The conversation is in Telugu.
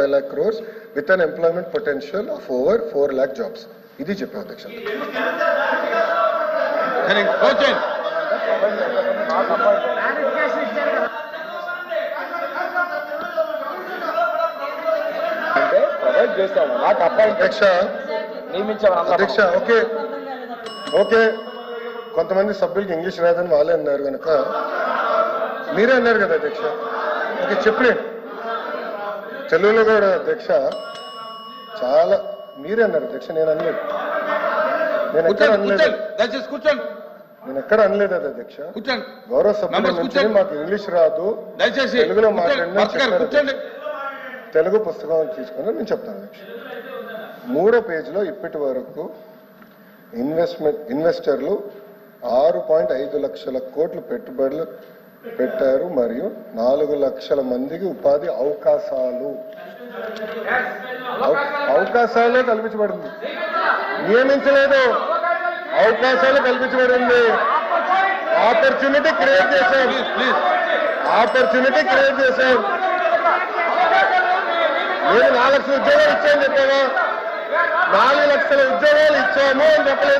5 lakh crores with an employment potential of over 4 lakh jobs. ఇది చెప్పారు అధ్యక్ష. అధ్యక్ష ఓకే కొంతమంది సభ్యులకి ఇంగ్లీష్ రాదని వాళ్ళే అన్నారు కనుక మీరే అన్నారు కదా అధ్యక్ష. ఓకే చెప్పండి తెలుగులో కూడా అధ్యక్ష చాలా మీరే అన్నారు అధ్యక్ష. నేను అనలేదు, నేను ఎక్కడ అనలేదు అది అధ్యక్ష. గౌరవ సభ్యుల నుంచి మాకు ఇంగ్లీష్ రాదు తెలుగులో మాట్లాడిన తెలుగు పుస్తకం తీసుకుని నేను చెప్తాను అధ్యక్ష. 3వ పేజీలో ఇప్పటి వరకు ఇన్వెస్టర్లు 6.5 లక్షల కోట్లు పెట్టుబడులు పెట్టారు మరియు 4 లక్షల మందికి ఉపాధి అవకాశాలే కల్పించబడింది, నియమించలేదు, అవకాశాలు కల్పించబడింది. ఆపర్చునిటీ క్రియేట్ చేశాం. నేను 4 లక్షల ఉద్యోగాలు ఇచ్చాను చెప్పావా? 4 లక్షల ఉద్యోగాలు ఇచ్చాము అని చెప్పలేదు.